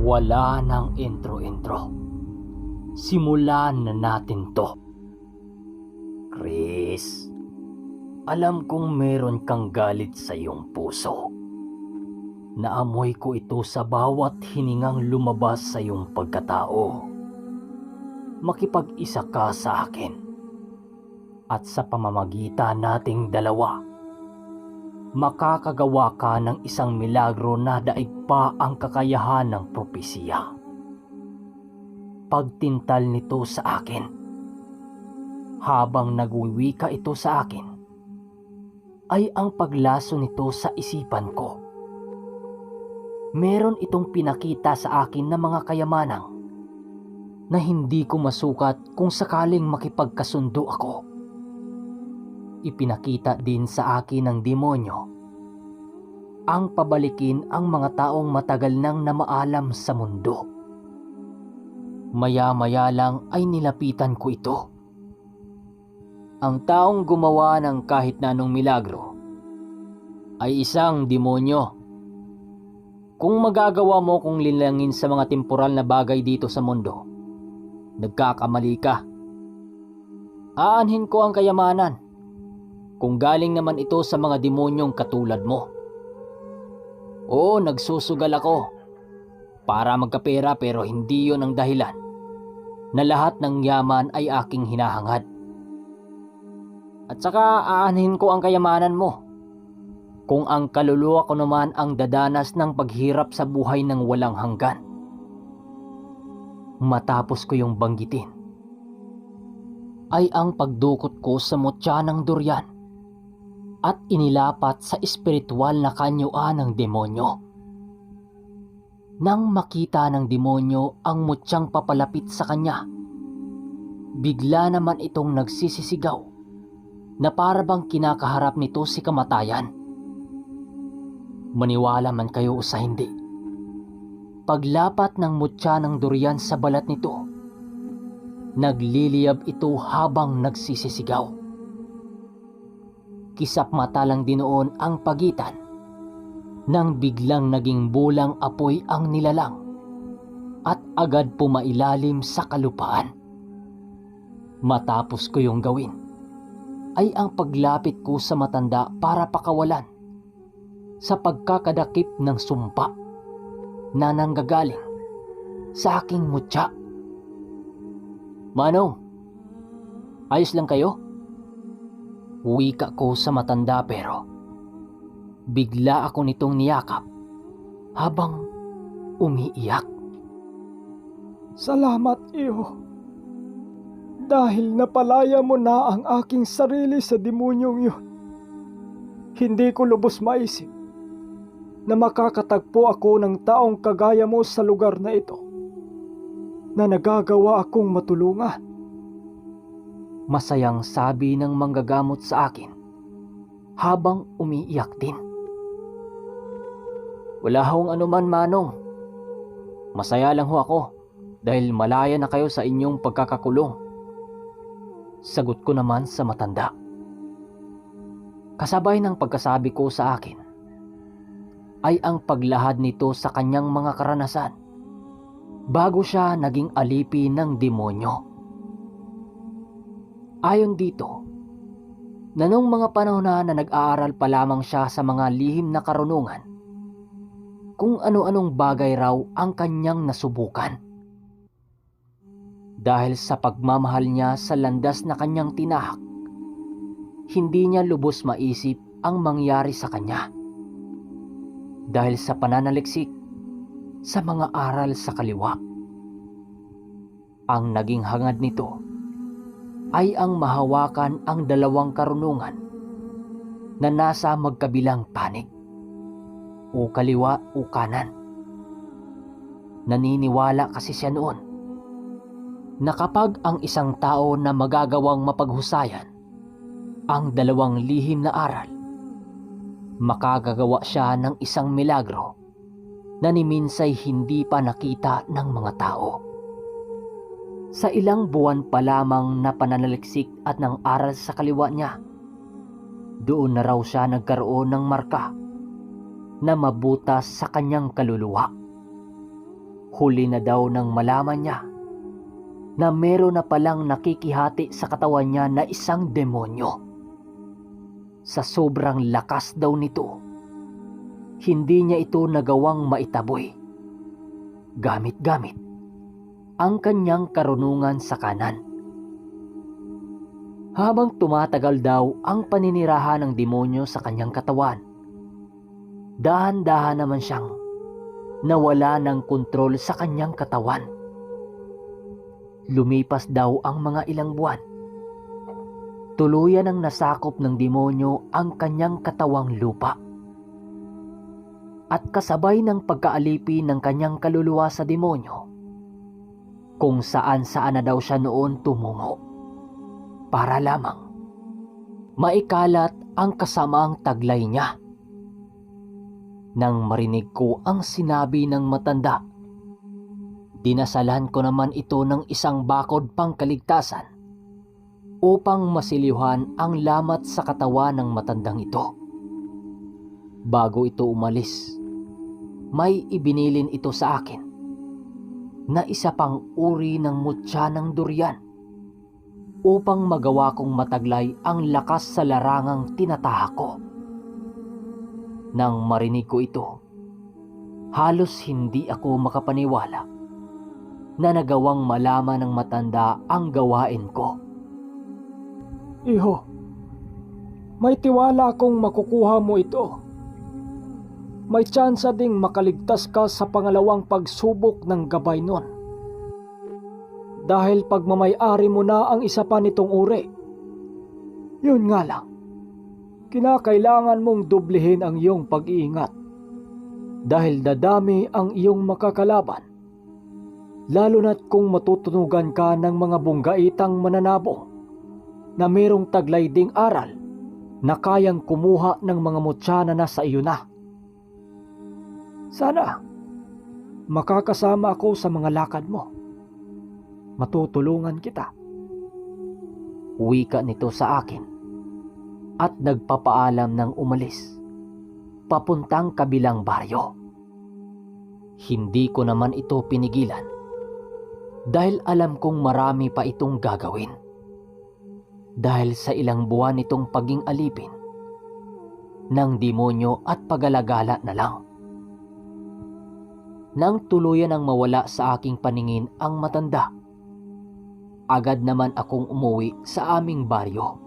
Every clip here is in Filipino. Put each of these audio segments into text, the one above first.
Wala nang intro-intro. Simulan na natin to. Chris, alam kong meron kang galit sa iyong puso. Naamoy ko ito sa bawat hiningang lumabas sa iyong pagkatao. Makipag-isa ka sa akin. At sa pamamagitan nating dalawa, makakagawa ka ng isang milagro na daig pa ang kakayahan ng propesiya. Pagtintal nito sa akin, habang nagwiwika ito sa akin, ay ang paglaso nito sa isipan ko. Meron itong pinakita sa akin na mga kayamanang na hindi ko masukat kung sakaling makipagkasundo ako. Ipinakita din sa akin ng demonyo ang pabalikin ang mga taong matagal nang namaalam sa mundo. Maya-maya lang ay nilapitan ko ito. Ang taong gumawa ng kahit na anong milagro ay isang demonyo. Kung magagawa mo kung linlangin sa mga temporal na bagay dito sa mundo, nagkakamali ka. Aanhin ko ang kayamanan kung galing naman ito sa mga demonyong katulad mo. Oo, nagsusugal ako para magkapera, pero hindi yon ang dahilan na lahat ng yaman ay aking hinahangad. At saka aanhin ko ang kayamanan mo kung ang kaluluwa ko naman ang dadanas ng paghirap sa buhay ng walang hanggan. Matapos ko yung banggitin, ay ang pagdukot ko sa mutya ng durian at inilapat sa espiritual na kanyuan ng demonyo. Nang makita ng demonyo ang mutyang papalapit sa kanya, bigla naman itong nagsisisigaw na para bang kinakaharap nito si kamatayan. Maniwala man kayo o sa hindi, paglapat ng mutya ng durian sa balat nito, nagliliyab ito habang nagsisisigaw. Kisap mata lang din noon ang pagitan nang biglang naging bulang apoy ang nilalang at agad pumailalim sa kalupaan. Matapos ko yung gawin, ay ang paglapit ko sa matanda para pakawalan sa pagkakadakip ng sumpa na nanggagaling sa aking mutya. Manong, ayos lang kayo? Wika ko sa matanda, pero bigla ako nitong niyakap habang umiiyak. Salamat, iyo. Dahil napalaya mo na ang aking sarili sa demonyong yun. Hindi ko lubos maisip na makakatagpo ako ng taong kagaya mo sa lugar na ito, na nagagawa akong matulungan. Masayang sabi ng manggagamot sa akin habang umiiyak din. Wala hong anuman, Manong. Masaya lang ho ako dahil malaya na kayo sa inyong pagkakakulong. Sagot ko naman sa matanda. Kasabay ng pagkasabi ko sa akin ay ang paglahad nito sa kanyang mga karanasan bago siya naging alipin ng demonyo. Ayon dito, na noong mga panahon na nag-aaral pa lamang siya sa mga lihim na karunungan, kung ano-anong bagay raw ang kanyang nasubukan. Dahil sa pagmamahal niya sa landas na kanyang tinahak, hindi niya lubos maisip ang mangyari sa kanya. Dahil sa pananaliksik sa mga aral sa kaliwa, ang naging hangad nito ay ang mahawakan ang dalawang karunungan na nasa magkabilang panig, o kaliwa o kanan. Naniniwala kasi siya noon na kapag ang isang tao na magagawang mapaghusayan ang dalawang lihim na aral, makagagawa siya ng isang milagro na ni minsay hindi pa nakita ng mga tao. Sa ilang buwan pa lamang na pananaliksik at ng aral sa kaliwa niya, doon na raw siya nagkaroon ng marka na mabutas sa kanyang kaluluwa. Huli na daw nang malaman niya na meron na palang nakikihati sa katawan niya na isang demonyo. Sa sobrang lakas daw nito, hindi niya ito nagawang maitaboy. Gamit-gamit ang kanyang karunungan sa kanan. Habang tumatagal daw ang paninirahan ng demonyo sa kanyang katawan, dahan-dahan naman siyang nawala ng kontrol sa kanyang katawan. Lumipas daw ang mga ilang buwan. Tuluyan ang nasakop ng demonyo ang kanyang katawang lupa. At kasabay ng pagkaalipin ng kanyang kaluluwa sa demonyo, kung saan-saan na daw siya noon tumungo, para lamang maikalat ang kasamaang taglay niya. Nang marinig ko ang sinabi ng matanda, dinasalan ko naman ito ng isang bakod pangkaligtasan upang masilihan ang lamat sa katawan ng matandang ito. Bago ito umalis, may ibinilin ito sa akin na isa pang uri ng mutya ng durian upang magawa kong mataglay ang lakas sa larangang tinatahak ko. Nang marinig ko ito, halos hindi ako makapaniwala na nagawang malaman ng matanda ang gawain ko. Iho, may tiwala akong makukuha mo ito. May tsansa ding makaligtas ka sa pangalawang pagsubok ng gabay nun. Dahil pagmamay-ari mo na ang isa pa nitong uri. Yun nga lang, kinakailangan mong dublihin ang iyong pag-iingat. Dahil dadami ang iyong makakalaban, lalo na't kung matutunugan ka ng mga bunggaitang mananabong na mayroong taglay ding aral na kayang kumuha ng mga mutya na nasa iyo na. Sana makakasama ako sa mga lakad mo. Matutulungan kita. Wika nito sa akin at nagpapaalam ng umalis papuntang kabilang baryo. Hindi ko naman ito pinigilan dahil alam kong marami pa itong gagawin. Dahil sa ilang buwan nitong paging alipin ng demonyo at pagalagala na lang. Nang tuluyan ang mawala sa aking paningin ang matanda, agad naman akong umuwi sa aming baryo.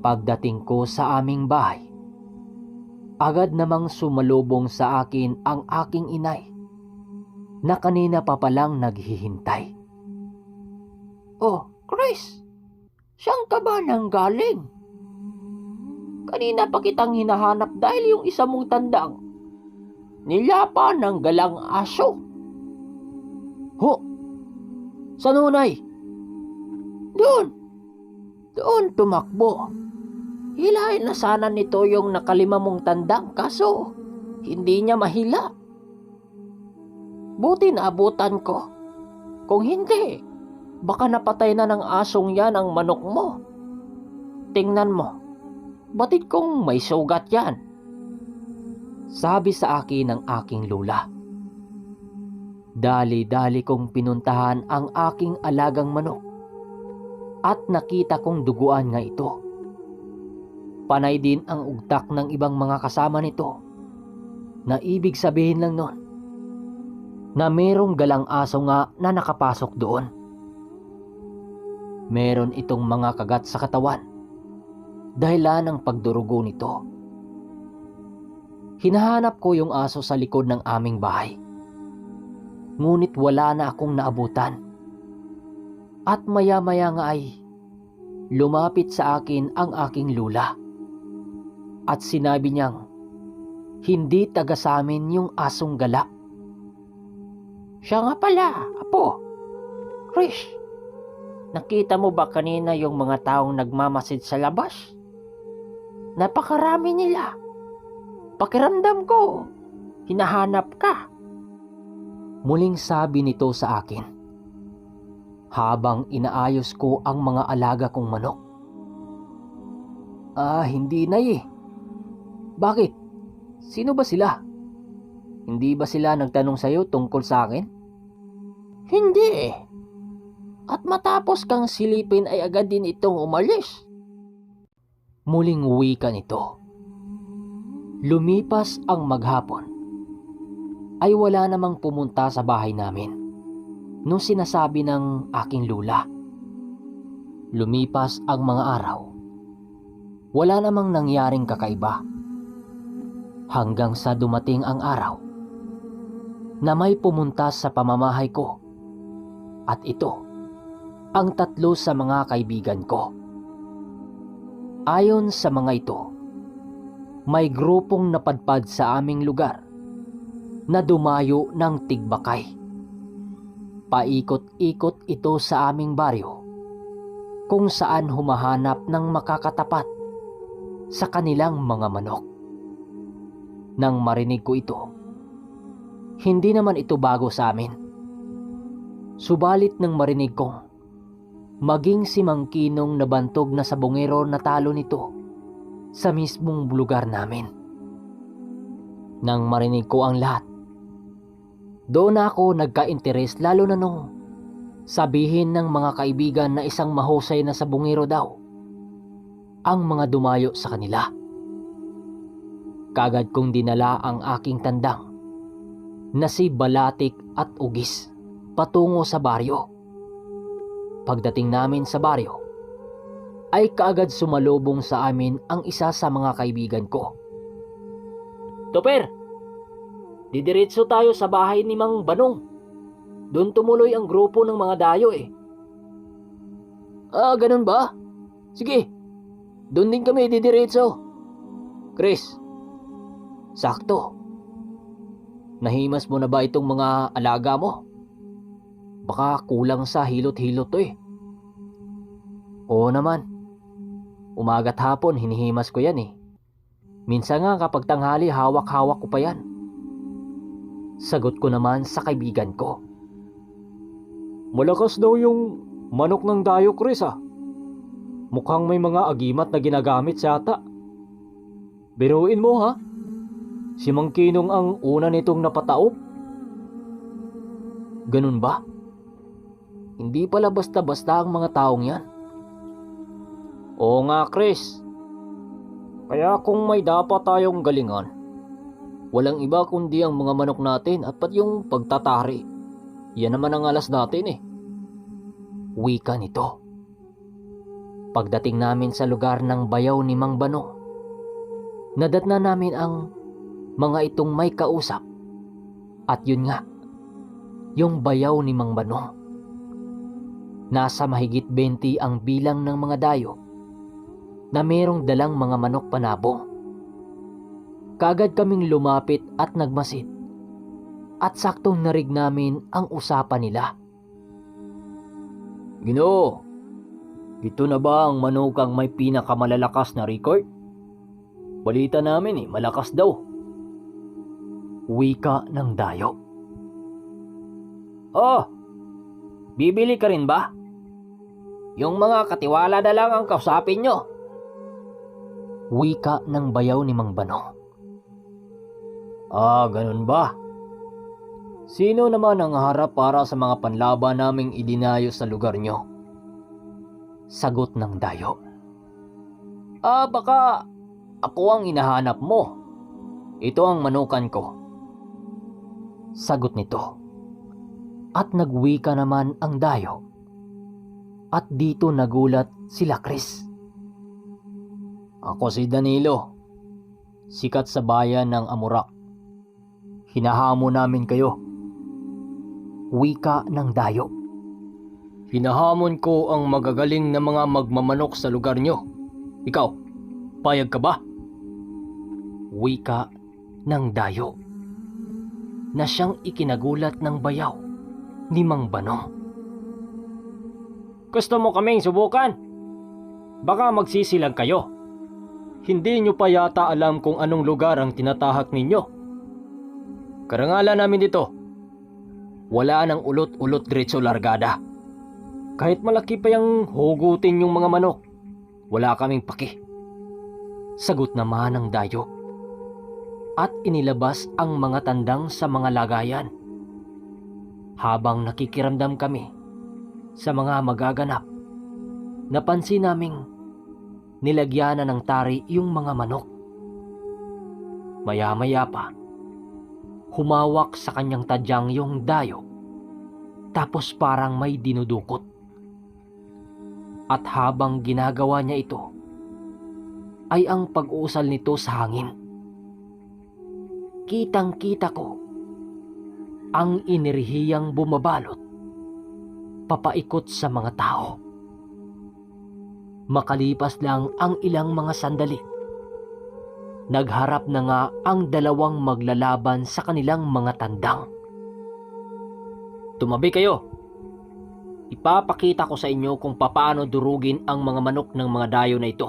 Pagdating ko sa aming bahay, agad namang sumalubong sa akin ang aking inay na kanina pa palang naghihintay. Oh, Chris, saan ka ba nang galing? Kanina pa kitang hinahanap dahil yung isa mong tandang nilapa ng galang aso. Ho! Saan unay? Doon tumakbo. Hilahin na sana nito yung nakalima mong tandang kaso hindi niya mahila. Buti naabutan ko. Kung hindi, baka napatay na ng asong yan ang manok mo. Tingnan mo, batid kong may sugat yan. Sabi sa akin ng aking lula. Dali-dali kong pinuntahan ang aking alagang manok at nakita kong duguan nga ito. Panay din ang ugtak ng ibang mga kasama nito na ibig sabihin lang nun na merong galang aso nga na nakapasok doon. Meron itong mga kagat sa katawan dahilan ng pagdurugo nito. Hinahanap ko yung aso sa likod ng aming bahay. Ngunit wala na akong naabutan. At maya-maya nga ay lumapit sa akin ang aking lula. At sinabi niyang hindi taga sa amin yung asong gala. Siya nga pala, apo. Chris, nakita mo ba kanina yung mga taong nagmamasid sa labas? Napakarami nila. Pakiramdam ko, hinahanap ka. Muling sabi nito sa akin, habang inaayos ko ang mga alaga kong manok. Hindi na eh. Bakit? Sino ba sila? Hindi ba sila nagtanong sa'yo tungkol sa akin? Hindi eh. At matapos kang silipin ay agad din itong umalis. Muling wika nito. Lumipas ang maghapon, ay wala namang pumunta sa bahay namin nung sinasabi ng aking lula. Lumipas ang mga araw, wala namang nangyaring kakaiba. Hanggang sa dumating ang araw na may pumunta sa pamamahay ko, at ito ang 3 sa mga kaibigan ko. Ayon sa mga ito, may grupong napadpad sa aming lugar na dumayo ng tigbakay. Paikot-ikot ito sa aming baryo kung saan humahanap ng makakatapat sa kanilang mga manok. Nang marinig ko ito, hindi naman ito bago sa amin. Subalit nang marinig kong maging si Mang Kinong nabantog na sabongero na talo nito sa mismong lugar namin. Nang marinig ko ang lahat, doon ako nagka-interes, lalo na nung sabihin ng mga kaibigan na isang mahusay na sabongero daw ang mga dumayo sa kanila. Kagad kong dinala ang aking tandang na si Balatik at Ugis patungo sa baryo. Pagdating namin sa baryo, ay kaagad sumalubong sa amin ang isa sa mga kaibigan ko. Toper, didiretso tayo sa bahay ni Mang Banong. Doon tumuloy ang grupo ng mga dayo eh. Ah, ganun ba? Sige, doon din kami didiretso. Chris, sakto. Nahimas mo na ba itong mga alaga mo? Baka kulang sa hilot-hilot to eh. Oo naman. Umaga't hapon hinihimas ko yan eh. Minsan nga kapag tanghali hawak-hawak ko pa yan. Sagot ko naman sa kaibigan ko. Malakas daw yung manok ng dayo, Chris ah. Mukhang may mga agimat na ginagamit sa ata. Biruin mo ha? Si Mang Kinong ang una nitong napataob. Ganun ba? Hindi pala basta-basta ang mga taong yan. Oo nga, Chris. Kaya kung may dapat tayong galingan, walang iba kundi ang mga manok natin at pat yung pagtatari. Yan naman ang alas natin eh. Wika nito. Pagdating namin sa lugar ng bayaw ni Mang Banong, nadatna namin ang mga itong may kausap. At yun nga, yung bayaw ni Mang Banong. Nasa mahigit 20 ang bilang ng mga dayo na merong dalang mga manok panabong. Kagad kaming lumapit at nagmasid, at saktong narig namin ang usapan nila. Ginoo, ito na ba ang manukang may pinakamalalakas na record? Balita namin eh, malakas daw. Wika ng dayo. Oh, bibili ka rin ba? Yung mga katiwala na lang ang kausapin nyo. Wika ng bayaw ni Mang Banong. Ah, ganun ba? Sino naman ang harap para sa mga panlaban naming idinayo sa lugar nyo? Sagot ng dayo. Ah, baka ako ang hinahanap mo. Ito ang manukan ko. Sagot nito. At nagwika naman ang dayo. At dito nagulat sila Chris. Ako si Danilo, sikat sa bayan ng Amurak. Hinahamon namin kayo. Wika ng dayo. Hinahamon ko ang magagaling na mga magmamanok sa lugar nyo. Ikaw, payag ka ba? Wika ng dayo. Na siyang ikinagulat ng bayaw ni Mang Banong. Gusto mo kaming subukan? Baka magsisilang kayo. Hindi nyo pa yata alam kung anong lugar ang tinatahak ninyo. Karangalan namin dito. Wala nang ulot-ulot diretso largada. Kahit malaki pa yung hugutin yung mga manok, wala kaming paki. Sagot naman ng dayo. at inilabas ang mga tandang sa mga lagayan. Habang nakikiramdam kami sa mga magaganap, napansin naming nilagyan na ng tari yung mga manok. Maya-maya pa, humawak sa kanyang tadyang yung dayo, tapos parang may dinudukot. At habang ginagawa niya ito, ay ang pag-uusal nito sa hangin. Kitang-kita ko ang enerhiyang bumabalot papaikot sa mga tao. Makalipas lang ang ilang mga sandali, nagharap na nga ang dalawang maglalaban sa kanilang mga tandang. Tumabi kayo. Ipapakita ko sa inyo kung papaano durugin ang mga manok ng mga dayo na ito.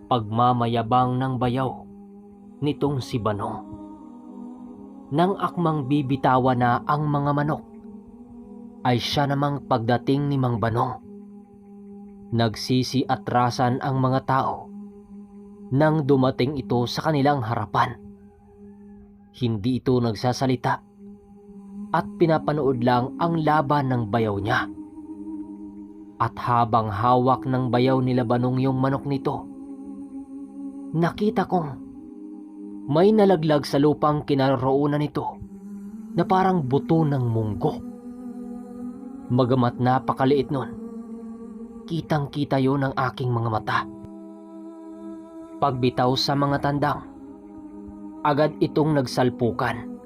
Pagmamayabang ng bayaw nitong si Banong. Nang akmang bibitawan na ang mga manok, ay siya namang pagdating ni Mang Banong. Nagsisiatrasan ang mga tao nang dumating ito sa kanilang harapan. Hindi ito nagsasalita at pinapanood lang ang laban ng bayaw niya. At habang hawak ng bayaw nila Banong yung manok nito, nakita kong may nalaglag sa lupang kinaroroonan nito na parang buto ng munggo. Magamat napakaliit nun, kitang-kita yon ng aking mga mata. Pagbitaw sa mga tandang, agad itong nagsalpukan.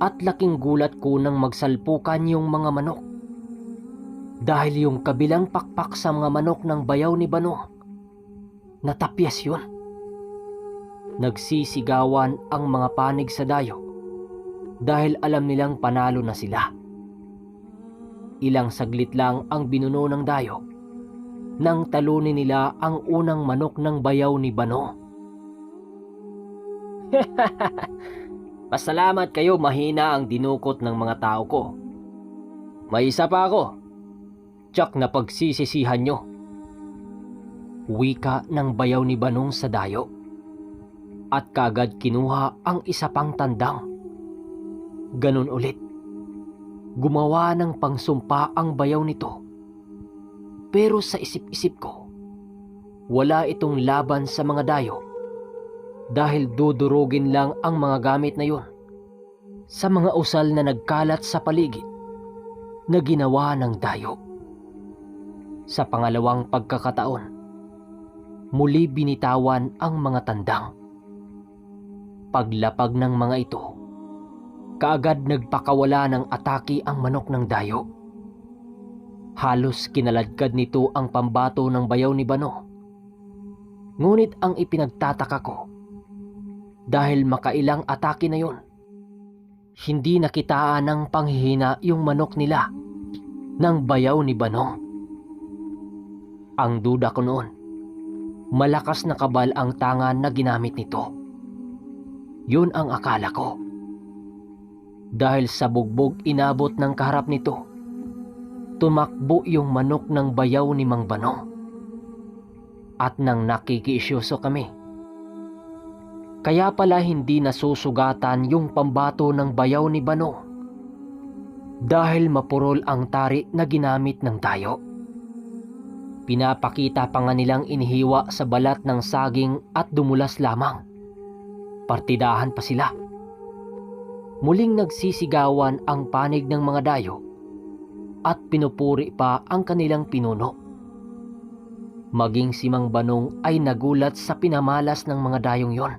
At laking gulat ko nang magsalpukan yung mga manok. Dahil yung kabilang pakpak sa mga manok ng bayaw ni Banong, natapyas yun. Nagsisigawan ang mga panig sa dayo dahil alam nilang panalo na sila. Ilang saglit lang ang binuno ng dayo nang talunin nila ang unang manok ng bayaw ni Banong. Pasalamat kayo, mahina ang dinukot ng mga tao ko. May isa pa ako. Tiyak na pagsisisihan nyo. Wika ng bayaw ni Banong sa dayo. At kagad kinuha ang isa pang tandang. Ganun ulit. Gumawa ng pangsumpa ang bayaw nito. Pero sa isip-isip ko, wala itong laban sa mga dayo dahil dudurugin lang ang mga gamit na yun sa mga usal na nagkalat sa paligid na ginawa ng dayo. Sa pangalawang pagkakataon, muli binitawan ang mga tandang. Paglapag ng mga ito, kaagad nagpakawala ng atake ang manok ng dayo. Halos kinaladkad nito ang pambato ng bayaw ni Banong. Ngunit ang ipinagtataka ko, dahil makailang atake na yun, hindi nakitaan ng panghihina yung manok nila ng bayaw ni Banong. Ang duda ko noon, malakas na kabal ang tangan na ginamit nito. Yun ang akala ko. Dahil sa bugbog inabot ng kaharap nito, tumakbo yung manok ng bayaw ni Mang Banong. At nang nakikiisyoso kami, kaya pala hindi nasusugatan yung pambato ng bayaw ni Banong dahil mapurol ang tari na ginamit ng dayo. Pinapakita pa nga nilang inihiwa sa balat ng saging at dumulas lamang. Partidahan pa sila. Muling nagsisigawan ang panig ng mga dayo at pinupuri pa ang kanilang pinuno. Maging si Mang Banong ay nagulat sa pinamalas ng mga dayong yon.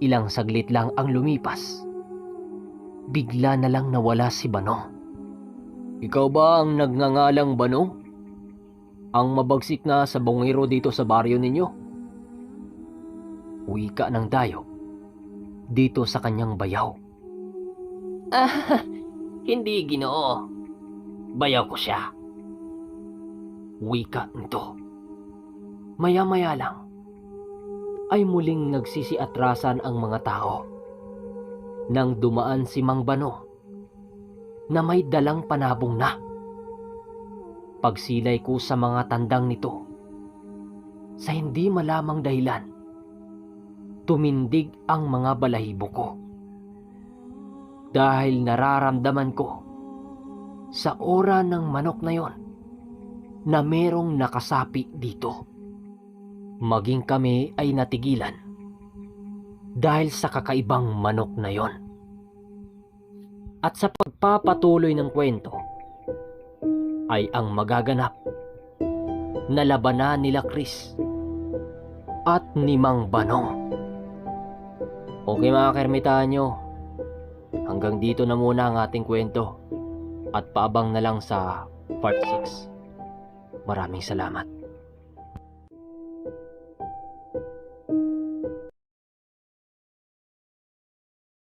Ilang saglit lang ang lumipas. Bigla na lang nawala si Banong. Ikaw ba ang nagngangalang Banong? Ang mabagsik na sa bungero dito sa baryo ninyo? Wika ng dayo dito sa kanyang bayaw. Hindi, Ginoo. Bayaw ko siya. Wika nito. Maya-maya lang ay muling nagsisiatrasan ang mga tao nang dumaan si Mang Banong na may dalang panabong na. Pagsilay ko sa mga tandang nito, sa hindi malamang dahilan, tumindig ang mga balahibo ko. Dahil nararamdaman ko sa ora ng manok na yon na merong nakasapi dito. Maging kami ay natigilan dahil sa kakaibang manok na yon. At sa pagpapatuloy ng kwento ay ang magaganap na labanan nila Chris at ni Mang Banong. Okay mga kaermitanyo, hanggang dito na muna ang ating kwento at paabang na lang sa part 6. Maraming salamat.